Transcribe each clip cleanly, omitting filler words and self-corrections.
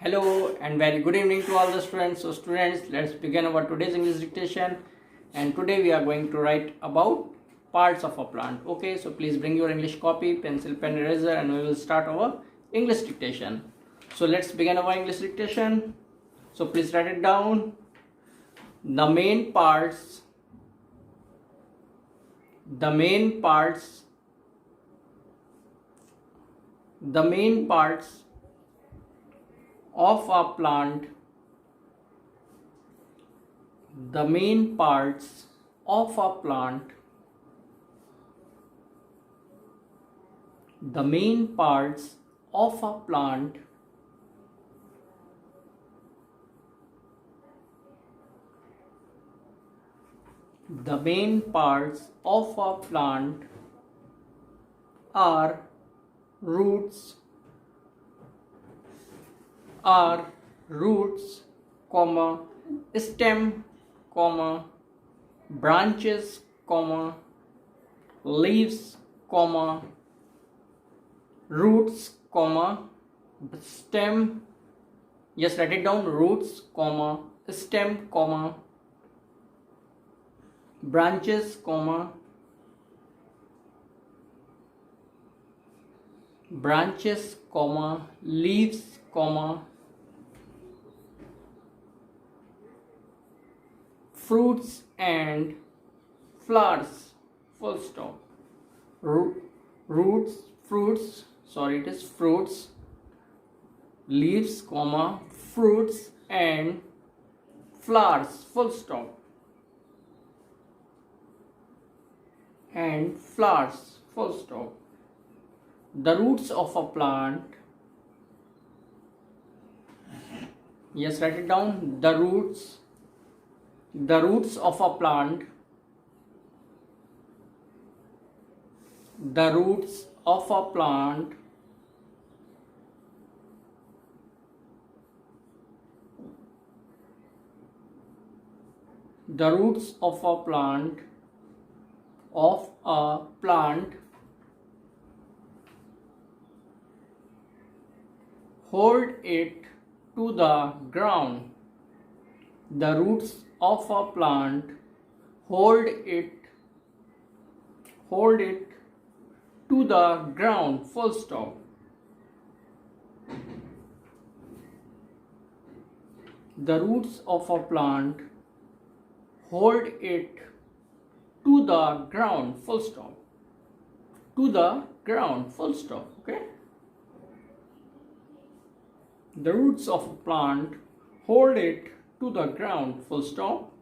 Hello and very good evening to all the students. So students, let's begin our today's English dictation, and today we are going to write about parts of a plant. Okay, so please bring your English copy, pencil, pen, eraser, and we will start our English dictation. So let's begin our English dictation. So please write it down. The main parts the main parts of a plant the main parts of a plant the main parts of a plant the main parts of a plant are roots, comma, stem, comma, branches, comma, leaves, comma, roots, comma, stem. Yes, write it down. Roots, comma, stem, comma, branches, comma, leaves, comma, fruits and flowers, full stop. Fruits, leaves, comma, fruits and flowers, full stop. And flowers, full stop. The roots of a plant. Yes, write it down. The roots of a plant. The roots of a plant the roots of a plant hold it to the ground. The roots of a plant hold it to the ground, full stop. The roots of a plant hold it to the ground, full stop. To the ground, full stop. Okay. The roots of a plant hold it to the ground, full stop.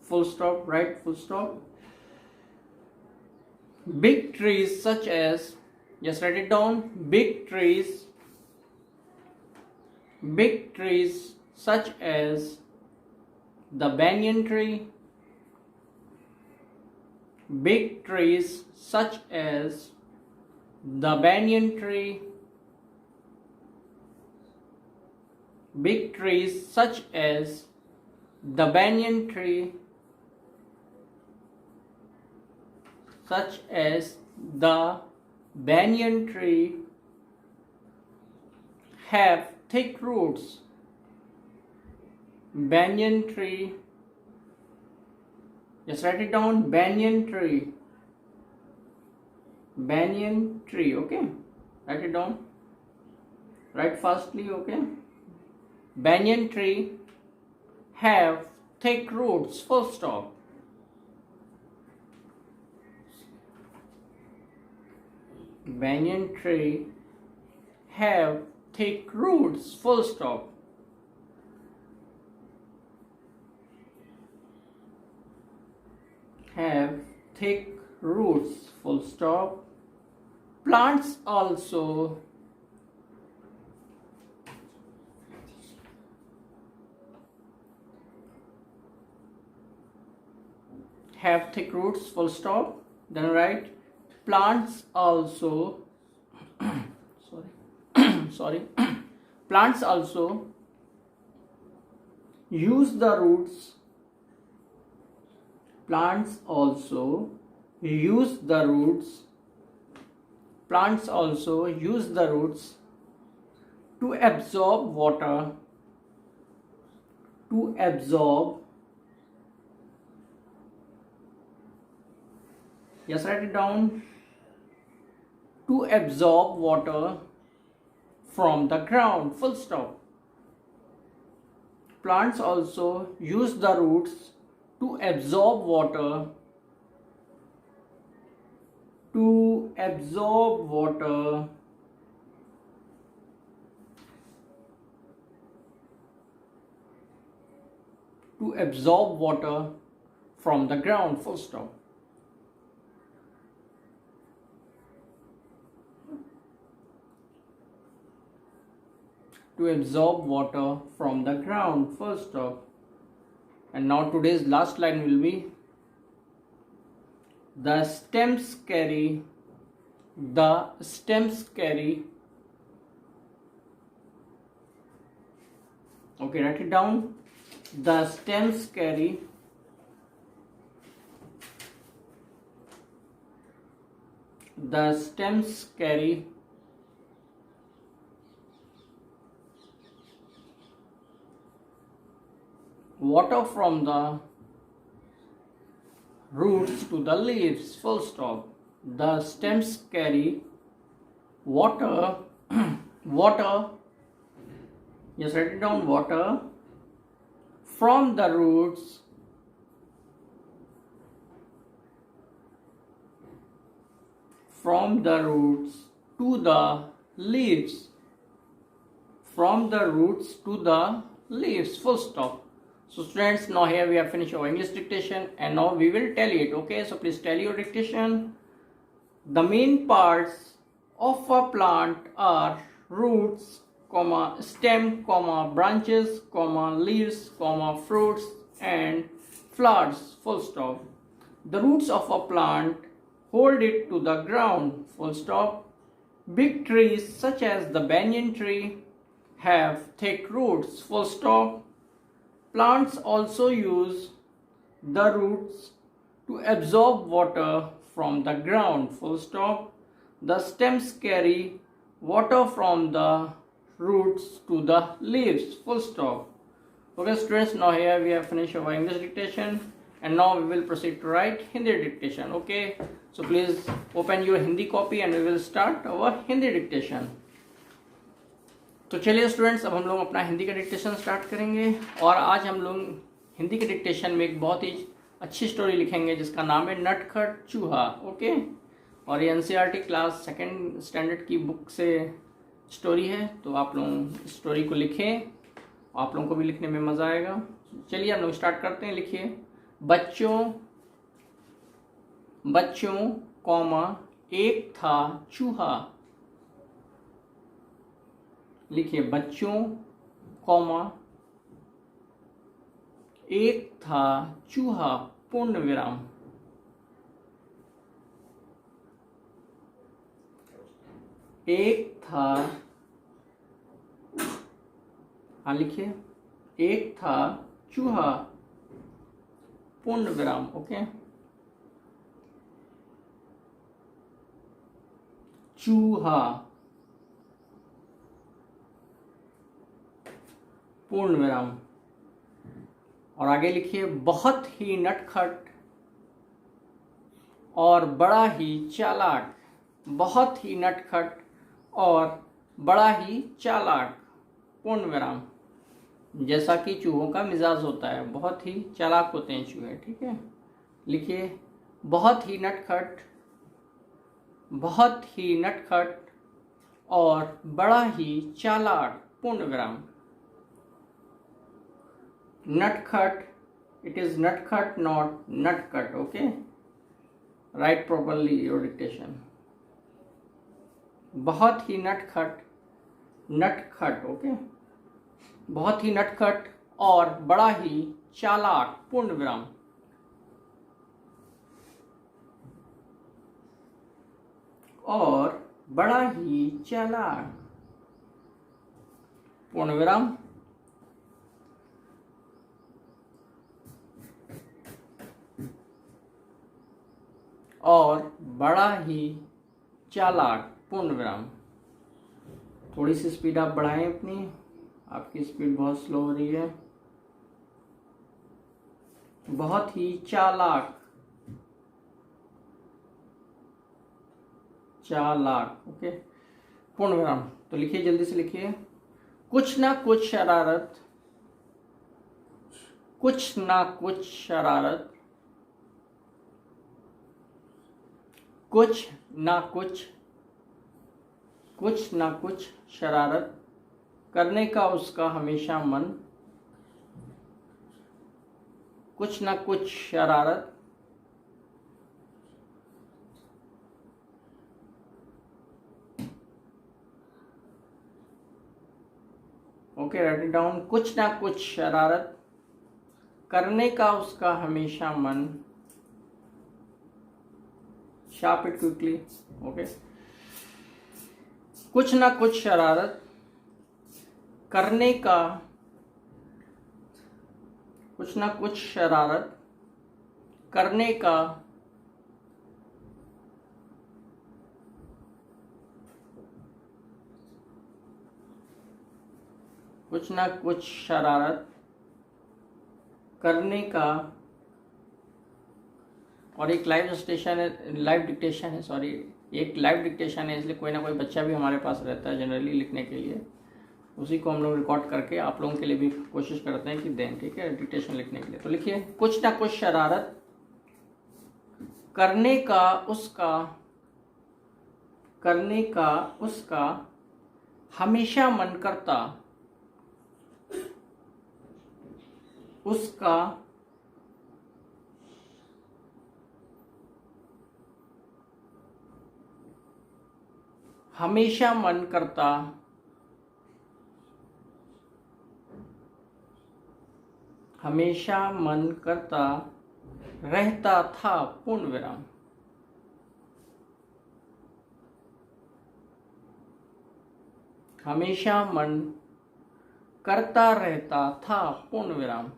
Full stop, right? Full stop. Big trees such as, just write it down. Big trees such as the banyan tree. Big trees such as the banyan tree. Big trees such as the banyan tree. Such as the banyan tree have thick roots. Banyan tree. Just write it down. Banyan tree. Banyan tree. Okay. Write it down. Write fastly. Okay. Banyan tree have thick roots. Full stop. Banyan tree have thick roots. Full stop. Have thick roots, full stop. Plants also have thick roots, full stop. Then write plants also sorry plants also use the roots Plants also use the roots plants also use the roots to absorb water, to absorb, yes, write it down, to absorb water from the ground, full stop. Plants also use the roots to absorb water, to absorb water from the ground, full stop. To absorb water from the ground, full stop. And now today's last line will be, the stems carry, okay, write it down, the stems carry water from the roots to the leaves, full stop. The stems carry water, yes, write it down, water from the roots to the leaves, full stop. So students, now here we have finished our English dictation, and now we will tally it. Okay, so please tally your dictation. The main parts of a plant are roots, stem, branches, leaves, fruits and flowers, full stop. The roots of a plant hold it to the ground, full stop. Big trees such as the banyan tree have thick roots, full stop. Plants also use the roots to absorb water from the ground, full stop. The stems carry water from the roots to the leaves, full stop. Okay students, now here we have finished our English dictation, and now we will proceed to write Hindi dictation. Okay, so please open your Hindi copy and we will start our Hindi dictation. तो चलिए students, अब हम लोग अपना हिंदी का dictation start करेंगे, और आज हम लोग हिंदी के डिक्टेशन में एक बहुत ही अच्छी स्टोरी लिखेंगे जिसका नाम है नटखट चूहा. ओके, और ये एनसीईआरटी क्लास 2nd स्टैंडर्ड की बुक से स्टोरी है, तो आप लोग स्टोरी को लिखें, आप लोगों को भी लिखने में मज़ा आएगा. चलिए हम लोग स्टार्ट करते हैं. लिखिए, बच्चों कॉमा एक था चूहा. लिखिए, बच्चों कॉमा एक था चूहा, पूर्ण विराम. एक था, हाँ लिखिए, एक था चूहा, पूर्ण विराम. ओके, चूहा, पूर्ण विराम. और आगे लिखिए, बहुत ही नटखट और बड़ा ही चालाक. बहुत ही नटखट और बड़ा ही चालाक, पूर्ण विराम. जैसा कि चूहों का मिजाज होता है, बहुत ही चालाक होते हैं चूहे. ठीक है, लिखिए, बहुत ही नटखट और बड़ा ही चालाक, पूर्ण विराम. Nutcut, it is nutcut, not nutcut. Okay, write properly your dictation. बहुत ही नटखट. ओके, बहुत ही नटखट और बड़ा ही चालाक, पूर्ण विराम. और बड़ा ही चालाक, पूर्ण विराम. और बड़ा ही चालाक, पूर्ण विराम। थोड़ी सी स्पीड आप बढ़ाएं अपनी, आपकी स्पीड बहुत स्लो हो रही है। बहुत ही चालाक, चालाक। ओके, पूर्ण विराम। तो लिखिए, जल्दी से लिखिए। कुछ ना कुछ शरारत, कुछ ना कुछ शरारत, कुछ ना कुछ शरारत करने का उसका हमेशा मन, कुछ ना कुछ शरारत ओके, राइट इट डाउन। कुछ ना कुछ शरारत करने का उसका हमेशा मन, शार्प इट क्विकली। ओके, कुछ ना कुछ शरारत करने का, कुछ ना कुछ शरारत करने का कुछ ना कुछ शरारत करने का। और एक लाइव स्टेशन है, लाइव डिक्टेशन है, सॉरी, एक लाइव डिक्टेशन है, इसलिए कोई ना कोई बच्चा भी हमारे पास रहता है जनरली लिखने के लिए। उसी को हम लोग रिकॉर्ड करके आप लोगों के लिए भी कोशिश करते हैं कि दें, ठीक है, डिक्टेशन लिखने के लिए। तो लिखिए, कुछ ना कुछ शरारत करने का उसका हमेशा मन करता, उसका हमेशा मन करता रहता था, पूर्ण विराम। हमेशा मन करता रहता था, पूर्ण विराम।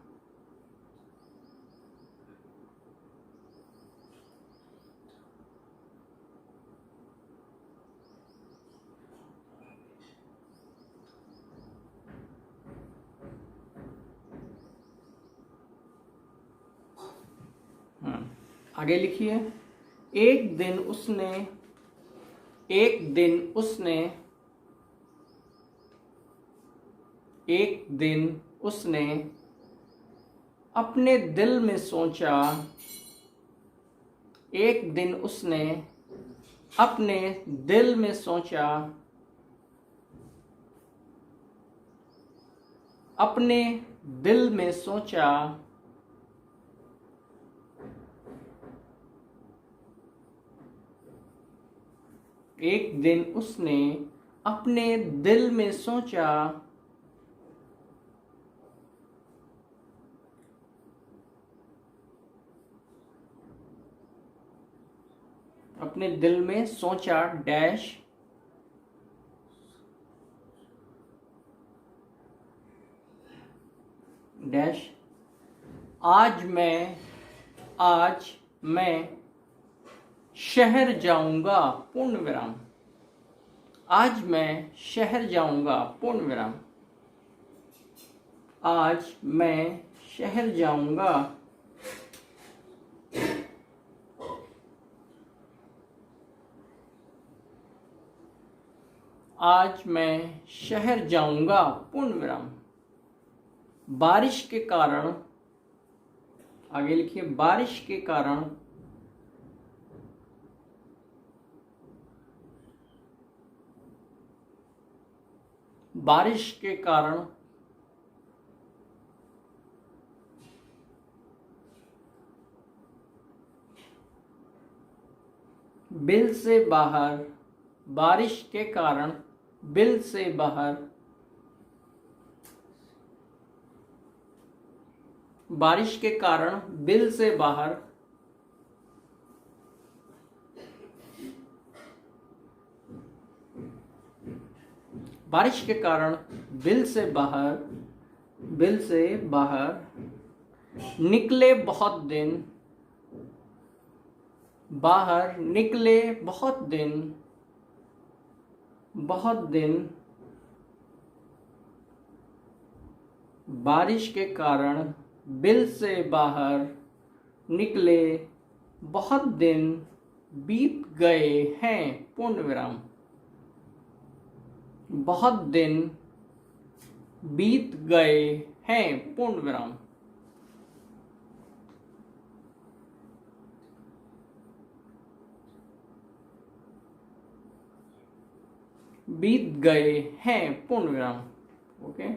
आगे लिखिए। एक दिन उसने अपने दिल में सोचा, एक दिन उसने अपने दिल में सोचा, अपने दिल में सोचा, एक दिन उसने अपने दिल में सोचा, अपने दिल में सोचा डैश, डैश, आज मैं शहर जाऊंगा, पूर्ण विराम। आज मैं शहर जाऊंगा, पूर्ण विराम। आज मैं शहर जाऊंगा, आज मैं शहर जाऊंगा, पूर्ण विराम। बारिश के कारण, आगे लिखिए, बारिश के कारण, बारिश के कारण बिल से बाहर, बारिश के कारण बिल से बाहर, बारिश के कारण बिल से बाहर, बारिश के कारण बिल से बाहर, बिल से बाहर निकले बहुत दिन, बाहर निकले बहुत दिन, बहुत दिन बारिश के कारण बिल से बाहर निकले, बहुत दिन बीत गए हैं, पूर्ण विराम। बहुत दिन बीत गए हैं, पूर्ण विराम। बीत गए हैं, पूर्ण विराम। ओके।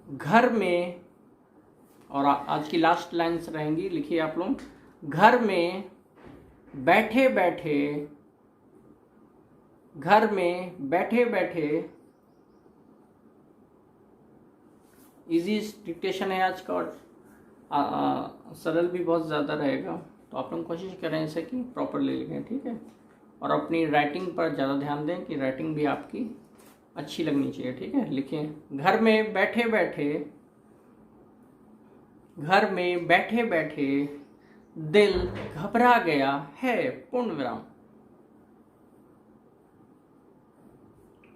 घर में, और आज की लास्ट लाइन्स रहेंगी, लिखिए आप लोग। घर में बैठे बैठे, घर में बैठे बैठे, इजी डिक्टेशन है आज का और सरल भी बहुत ज़्यादा रहेगा, तो आप लोग कोशिश करें इसे कि प्रॉपरली लिखें, ठीक है। और अपनी राइटिंग पर ज़्यादा ध्यान दें कि राइटिंग भी आपकी अच्छी लगनी चाहिए, ठीक है। लिखें, घर में बैठे बैठे, घर में बैठे बैठे दिल घबरा गया है, पूर्ण विराम।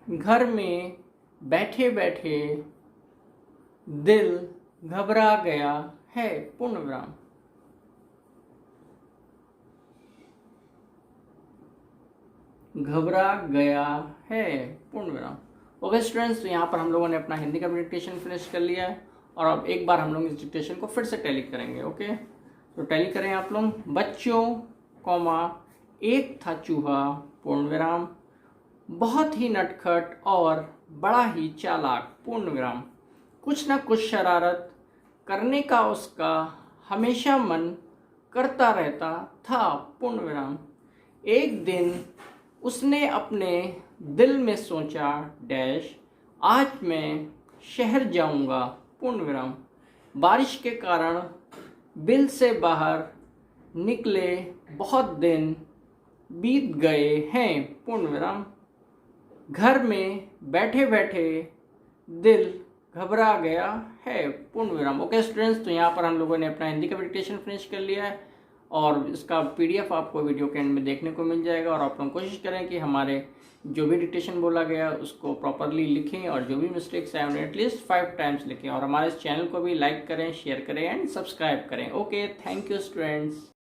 घर में बैठे बैठे दिल घबरा गया है, पूर्ण विराम। घबरा गया है, पूर्ण विराम। ओके स्टूडेंट्स, तो यहाँ पर हम लोगों ने अपना हिंदी का डिक्टेशन फिनिश कर लिया है और अब एक बार हम लोग इस डिक्टेशन को फिर से टैली करेंगे। ओके, तो टैली करें आप लोग। बच्चों कॉमा एक था चूहा, पूर्ण विराम, बहुत ही नटखट और बड़ा ही चालाक, पूर्ण विराम। कुछ न कुछ शरारत करने का उसका हमेशा मन करता रहता था, पूर्ण विराम। एक दिन उसने अपने दिल में सोचा डैश, आज मैं शहर जाऊंगा, पूर्ण विराम। बारिश के कारण बिल से बाहर निकले, बहुत दिन बीत गए हैं, पूर्ण विराम। घर में बैठे बैठे दिल घबरा गया है, पूर्ण विराम। ओके स्टूडेंट्स, तो यहाँ पर हम लोगों ने अपना हिंदी का डिक्टेशन फिनिश कर लिया है और इसका PDF आपको वीडियो के एंड में देखने को मिल जाएगा। और आप लोग कोशिश करें कि हमारे जो भी डिक्टेशन बोला गया उसको प्रॉपरली लिखें और जो भी मिस्टेक्स हैं उन्हें एटलीस्ट 5 टाइम्स लिखें। और हमारे इस चैनल को भी लाइक करें, शेयर करें एंड सब्सक्राइब करें। Okay, thank you students.